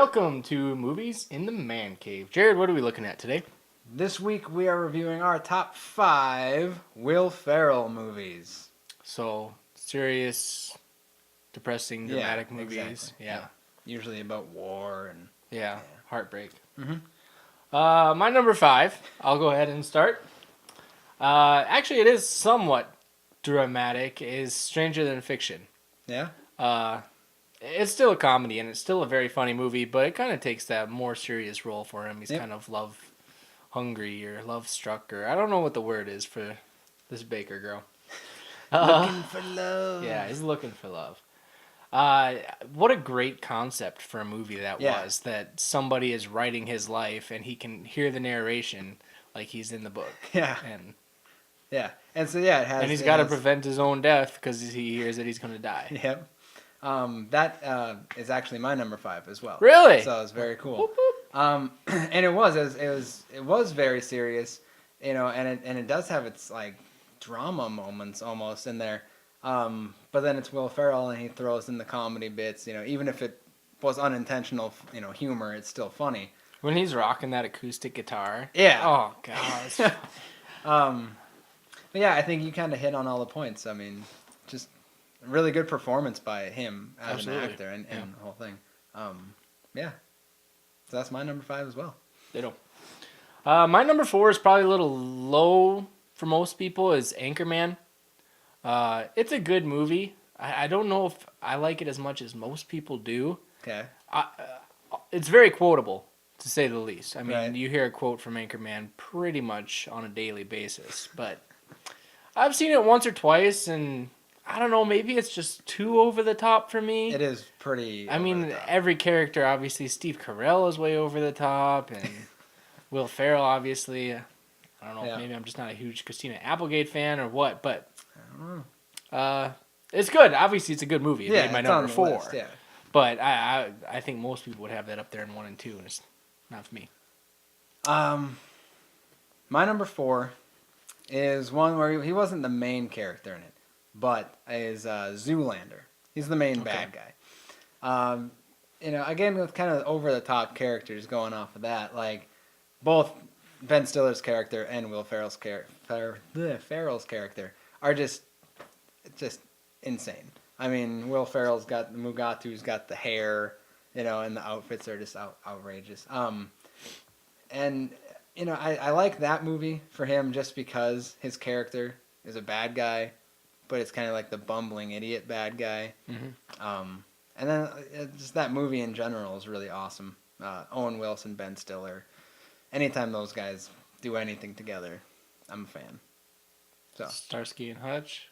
welcome to Movies in the Man Cave. Jared, what are we looking at today? This week we are reviewing our top 5 Will Ferrell movies. So, serious, depressing, dramatic movies. Exactly. Yeah. Usually about war and... Yeah, heartbreak. Mm-hmm. My number 5, I'll go ahead and start. Actually, it is somewhat dramatic, is Stranger Than Fiction. Yeah? It's still a comedy, and it's still a very funny movie, but it kind of takes that more serious role for him. He's kind of love-hungry or love-struck, or I don't know what the word is for this Baker girl. Looking for love. Yeah, he's looking for love. What a great concept for a movie that was, that somebody is writing his life, and he can hear the narration like he's in the book. Yeah. And so, it has... And he's got to prevent his own death because he hears that he's going to die. Yep. That is actually my number 5 as well. Really? So it's very cool. Whoop, whoop. And it was very serious, and it does have its like drama moments almost in there. But then it's Will Ferrell, and he throws in the comedy bits. Even if it was unintentional, humor, it's still funny. When he's rocking that acoustic guitar. Yeah. Oh god. But yeah, I think you kind of hit on all the points. I mean, just a really good performance by him as an actor and the whole thing. Yeah. So that's my number 5 as well. Ditto. My number 4 is probably a little low for most people. Is Anchorman. It's a good movie. I don't know if I like it as much as most people do. Okay. It's very quotable, to say the least. I mean, Right. You hear a quote from Anchorman pretty much on a daily basis. But I've seen it once or twice, and I don't know, maybe it's just too over the top for me. It is pretty. I mean, every character, obviously, Steve Carell is way over the top, and Will Ferrell, obviously. I don't know, maybe I'm just not a huge Christina Applegate fan or what, but I don't know. It's good. Obviously, it's a good movie. It made my number 4. List, yeah. But I think most people would have that up there in 1 and 2, and it's not for me. My number 4 is one where he wasn't the main character in it, but is Zoolander. He's the main bad guy. Again, with kind of over-the-top characters going off of that, like both Ben Stiller's character and Will Ferrell's character are just insane. I mean, Will Ferrell's got the Mugatu's got the hair, and the outfits are just outrageous. I like that movie for him just because his character is a bad guy, but it's kind of like the bumbling idiot bad guy. Mm-hmm. And then just that movie in general is really awesome. Owen Wilson, Ben Stiller. Anytime those guys do anything together, I'm a fan. So Starsky and Hutch.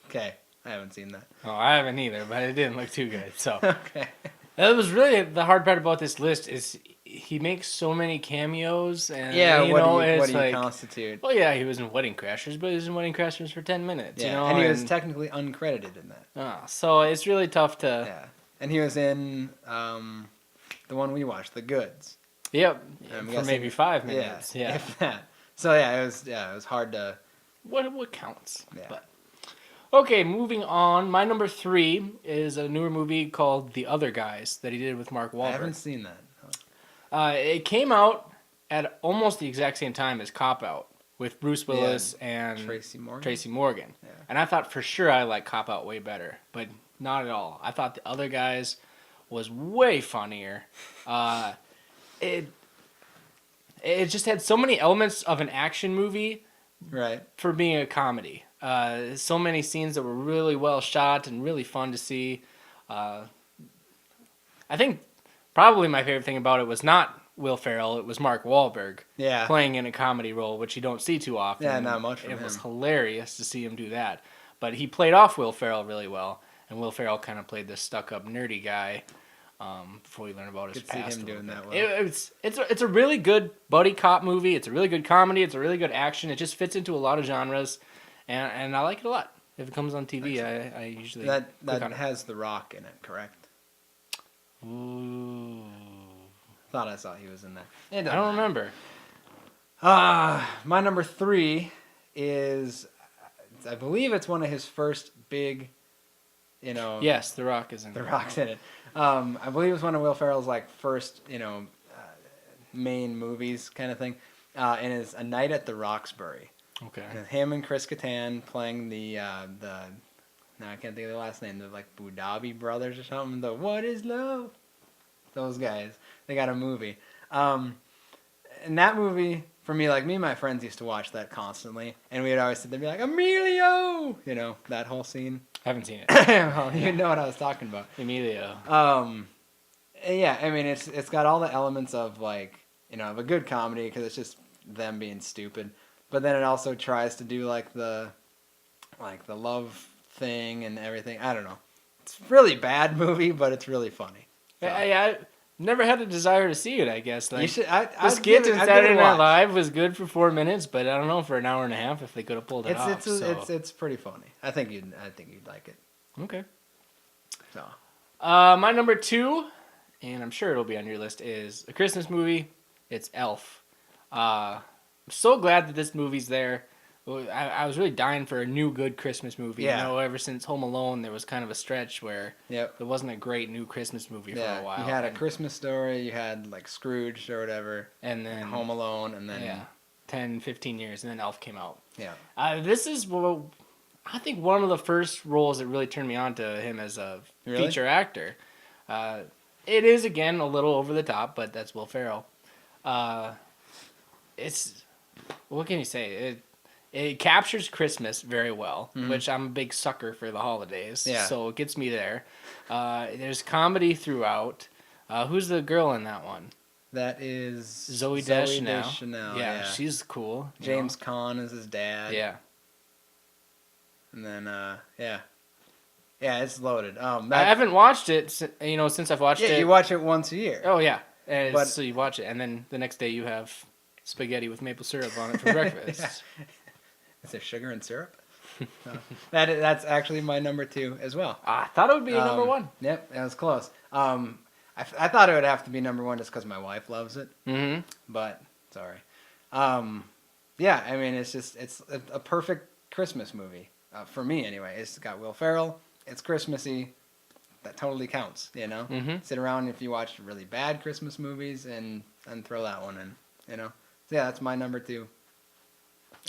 Okay, I haven't seen that. Oh, I haven't either, but it didn't look too good. So Okay. that was really the hard part about this list is he makes so many cameos, and what do you constitute? Well, yeah, he was in Wedding Crashers, but he was in Wedding Crashers for 10 minutes. Yeah, and he was technically uncredited in that. So it's really tough to. Yeah, and he was in the one we watched, The Goods. Yep, for maybe 5 minutes. Yeah, if that. So it was hard to. What counts? Yeah. But. Okay, moving on. My number 3 is a newer movie called The Other Guys that he did with Mark Wahlberg. I haven't seen that. It came out at almost the exact same time as Cop Out with Bruce Willis and Tracy Morgan. Yeah. And I thought for sure I liked Cop Out way better, but not at all. I thought The Other Guys was way funnier. It just had so many elements of an action movie, right, for being a comedy. So many scenes that were really well shot and really fun to see. I think probably my favorite thing about it was not Will Ferrell, it was Mark Wahlberg playing in a comedy role, which you don't see too often. Yeah, not much from him. It was hilarious to see him do that. But he played off Will Ferrell really well, and Will Ferrell kind of played this stuck-up nerdy guy before we learn about his past. See him doing that well. It's a really good buddy cop movie. It's a really good comedy. It's a really good action. It just fits into a lot of genres, and I like it a lot. If it comes on TV, I usually that has The Rock in it, correct? Ooh. Thought I saw he was in that. I don't remember. My number 3 is, I believe it's one of his first big Yes, The Rock is in The it. Rock's in it. I believe it was one of Will Ferrell's like first, main movies kind of thing. And it's A Night at the Roxbury. Okay. And him and Chris Kattan playing the now I can't think of their last name. They're like Budabi brothers or something. The What Is Love? Those guys. They got a movie. And that movie, for me, like me and my friends used to watch that constantly, and we'd always sit there and be like, Emilio! That whole scene. Haven't seen it. Well, you know what I was talking about. Emilio. Yeah, I mean, it's got all the elements of like, of a good comedy because it's just them being stupid, but then it also tries to do like the love thing and everything. I don't know. It's a really bad movie, but it's really funny. So. I never had a desire to see it, I guess. Like, You should. the skit in Saturday Night Live was good for 4 minutes, but I don't know for an hour and a half if they could have pulled it off. It's pretty funny. I think you'd like it. Okay. So. My number 2, and I'm sure it'll be on your list, is a Christmas movie. It's Elf. I'm so glad that this movie's there. I was really dying for a new good Christmas movie. Yeah. Ever since Home Alone, there was kind of a stretch where Yep. there wasn't a great new Christmas movie for a while. You had A Christmas Story, you had like Scrooge or whatever, and then Home Alone, and then 10, 15 years, and then Elf came out. Yeah. This is, I think, one of the first roles that really turned me on to him as a feature actor. It is, again, a little over the top, but that's Will Ferrell. It's, what can you say? It captures Christmas very well, which I'm a big sucker for the holidays. Yeah. So it gets me there. There's comedy throughout. Who's the girl in that one? That is Zoe Deschanel. Yeah, she's cool. James Caan is his dad. Yeah. And then, yeah, it's loaded. I haven't watched it, since I've watched it. Yeah, you watch it once a year. Oh, yeah. But- So you watch it, and then the next day you have spaghetti with maple syrup on it for breakfast. Yeah. Is there sugar and syrup? That's actually my number 2 as well. I thought it would be a number 1. Yep, that was close. I thought it would have to be number 1 just because my wife loves it. Mm-hmm. But sorry. Yeah, I mean it's a perfect Christmas movie for me anyway. It's got Will Ferrell. It's Christmassy. That totally counts. Mm-hmm. Sit around if you watch really bad Christmas movies and throw that one in. So yeah, that's my number 2.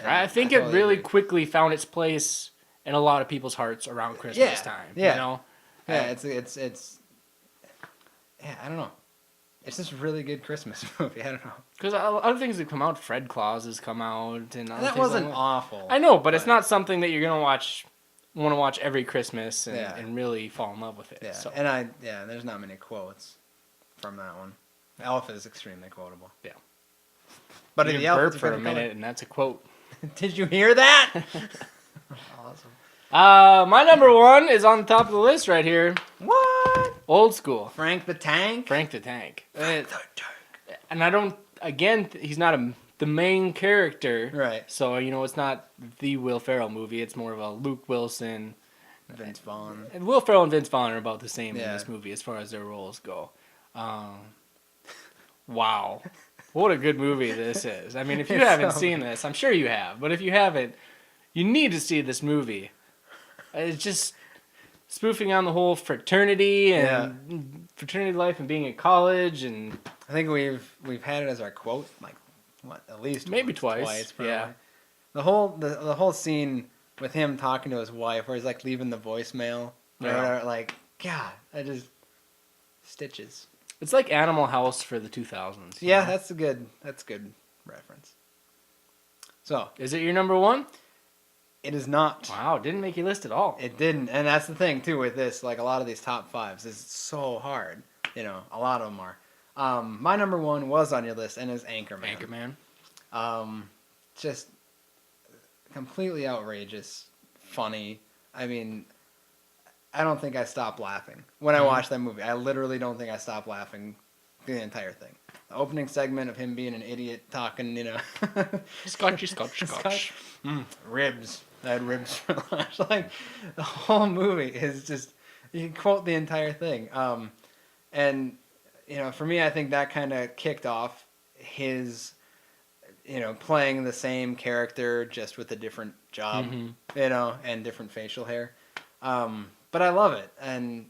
And I think totally it really agree. quickly found its place in a lot of people's hearts around Christmas time. Yeah. Yeah, it's yeah, I don't know. It's just a really good Christmas movie. I don't know. Because other things have come out. Fred Claus has come out, and other That things wasn't like that. awful. I know, but it's not something that you're gonna want to watch every Christmas and really fall in love with it. Yeah, So. and there's not many quotes from that one. Elf is extremely quotable. Yeah. But you in the Elf, burp it's a for a favorite color. minute, and that's a quote. Did you hear that? Awesome. My number 1 is on the top of the list right here. What? Old school. Frank the Tank? Frank the Tank. Frank the Tank. And I don't. Again, he's not the main character. Right. So it's not the Will Ferrell movie. It's more of a Luke Wilson. Vince Vaughn. And Will Ferrell and Vince Vaughn are about the same in Yeah. this movie as far as their roles go. Wow. What a good movie this is. I mean, if you It's haven't so seen this, I'm sure you have. But if you haven't, you need to see this movie. It's just spoofing on the whole fraternity and fraternity life and being in college. And I think we've had it as our quote, like, what, at least maybe once, twice. probably. Yeah. The whole scene with him talking to his wife where he's like leaving the voicemail. Or Yeah. whatever, like, God, I just stitches. It's like Animal House for the 2000s. Yeah, that's a good reference. So Is it your number 1? it is not. Wow, didn't make your list at all. It didn't, and that's the thing too with this. Like a lot of these top 5s is so hard. A lot of them are. My number 1 was on your list and is Anchorman. Just completely outrageous, funny. I mean, I don't think I stopped laughing when I watched that movie. I literally don't think I stopped laughing the entire thing. The opening segment of him being an idiot talking, Scotch. Ribs. I had ribs for lunch. Like, the whole movie is just, you can quote the entire thing. And, for me, I think that kind of kicked off his, playing the same character just with a different job, Mhm. and different facial hair. But I love it, and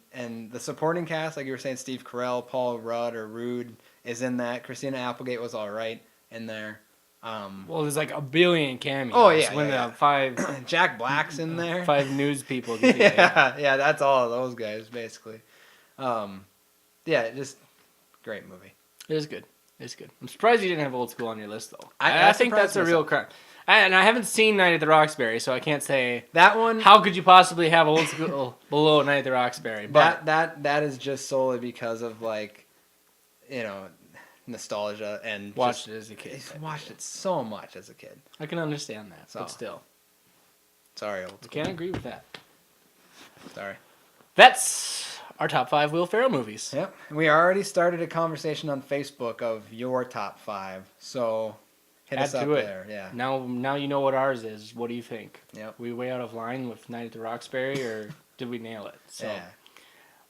the supporting cast, like you were saying, Steve Carell, Paul Rudd or Rude is in that. Christina Applegate was all right in there. Well, there's like a billion cameos. Oh, yeah, when yeah, the five Jack Black's in there. five news people. Yeah, that's all of those guys basically. Yeah, just great movie. It is good. It's good. I'm surprised you didn't have Old School on your list though. I I think that's a surprised real myself. crime. And I haven't seen Night at the Roxbury, so I can't say That one. how could you possibly have Old School below Night at the Roxbury. But That is just solely because of nostalgia and watched just, it as a kid. I watched it so much as a kid. I can understand that, So. but still, Sorry, Old I School. can't agree with that. Sorry. That's our top 5 Will Ferrell movies. Yep. We already started a conversation on Facebook of your top 5. So hit us Add up to it. there. Yeah. Now you know what ours is. What do you think? Yep. We way out of line with Night at the Roxbury, or did we nail it? So Yeah.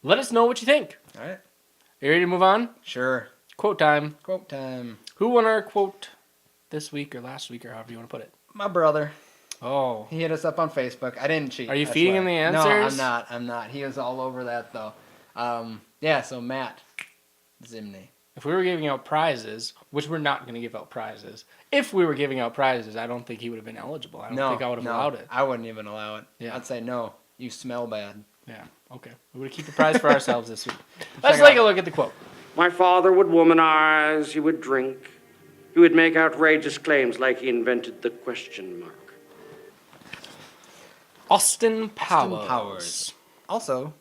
let us know what you think. All right. You ready to move on? Sure. Quote time. Quote time. Who won our quote this week or last week or however you want to put it? My brother. Oh, He hit us up on Facebook. I didn't cheat. Are you I feeding swear. him the No, answers? I'm not. He was all over that though. Yeah. So Matt Zimney. if we were giving out prizes, which we're not going to give out prizes, if we were giving out prizes, I don't think he would have been eligible. I don't think I would have allowed it. I wouldn't even allow it. Yeah. I'd say no. You smell bad. Yeah, okay. We're going to keep the prize for ourselves this week. Check Let's it take out. a look at the quote. My father would womanize, he would drink, he would make outrageous claims like he invented the question mark. Austin Powers. Austin Powers. Also,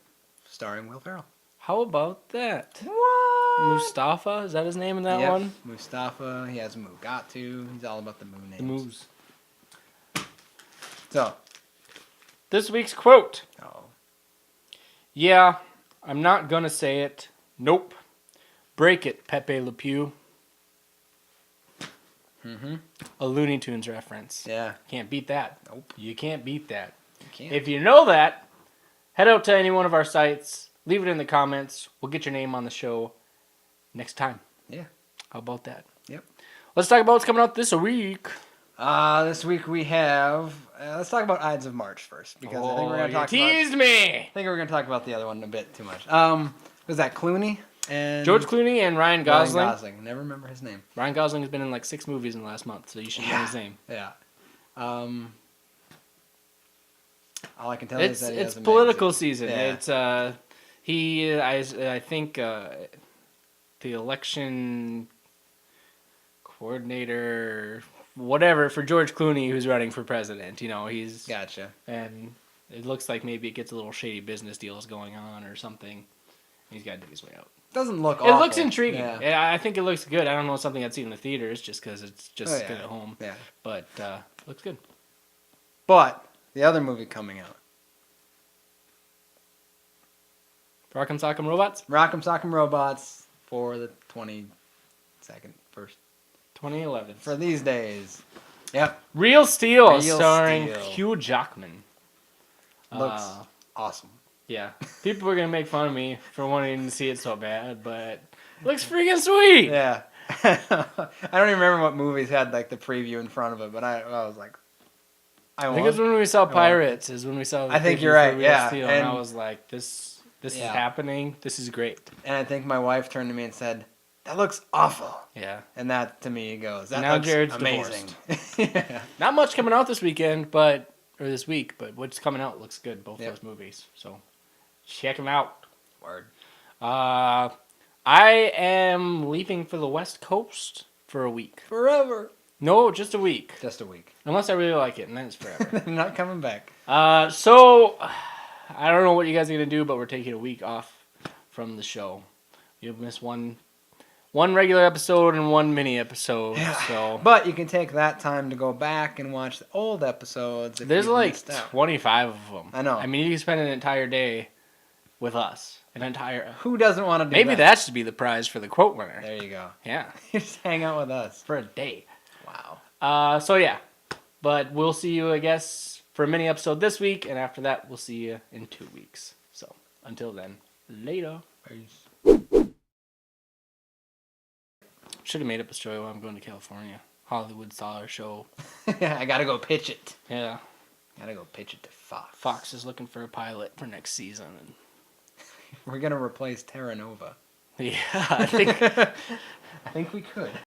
starring Will Ferrell. How about that? What? Mustafa, is that his name in that Yep. one? Mustafa. He has Mugatu. He's all about the moon names. The moves. So, This week's quote. oh, Yeah, I'm not gonna say it. Nope. Break it, Pepe Le Pew. A Looney Tunes reference. yeah. Can't beat that. Nope. You can't beat that. You can't. If you know that, head out to any one of our sites. Leave it in the comments. We'll get your name on the show next time. Yeah. How about that? Yep. Let's talk about what's coming out this week. This week we have. Let's talk about Ides of March first because I think we're gonna you talk. teased about, me. I think we're gonna talk about the other one a bit too much. Was that Clooney and George Clooney and Ryan Gosling. Ryan Gosling. Never remember his name. Ryan Gosling has been in like 6 movies in the last month, so you should know his name. Yeah. All I can tell you is It's that he has a political magazine. season. Yeah. It's I think the election coordinator, whatever, for George Clooney, who's running for president. You know, he's Gotcha. and it looks like maybe it gets a little shady business deals going on or something. He's got to dig his way out. Doesn't look. It Awful. looks intriguing. Yeah. Yeah, I think it looks good. I don't know something I'd see in the theaters just because it's just Oh, as yeah. good at home. Yeah. But looks good. But the other movie coming out, Rock'em Sock'em Robots, Rock'em Sock'em Robots for the 22nd, 2011. for these days. Yep. Real Steel, Real starring Steel. Hugh Jackman. Looks awesome. Yeah. People are going to make fun of me for wanting to see it so bad, but it looks freaking sweet. Yeah. I don't even remember what movies had like the preview in front of it, but I was like, I think it's when we saw Pirates, is when we saw the I think preview you're for right, Real yeah, Steel, and I and- was like, this is Yeah. happening. This is great. And I think my wife turned to me and said, "That looks awful." Yeah. And that to me goes, "That Now looks Jared's amazing." Yeah. Not much coming out this weekend, or this week, but what's coming out looks good, both Yep. those movies. So check them out. Word. I am leaving for the West Coast for a week. Forever. No, just a week. Just a week. Unless I really like it, and then it's forever. Not coming back. So, I don't know what you guys are going to do, but we're taking a week off from the show. You'll miss one regular episode and one mini episode. Yeah. So But you can take that time to go back and watch the old episodes. If there's you've like missed out. 25 of them. I know. I mean, you can spend an entire day with us. Who doesn't want to do Maybe that? that should be the prize for the quote winner. There you go. Yeah. Just hang out with us. For a day. Wow. So yeah. But we'll see you, I guess, for a mini episode this week, and after that, we'll see you in 2 weeks. So until then, later. Peace. Should have made up a story while I'm going to California. Hollywood saw our show. I gotta go pitch it. Yeah. Gotta go pitch it to Fox. Fox is looking for a pilot for next season. And We're gonna replace Terra Nova. yeah, I think we could.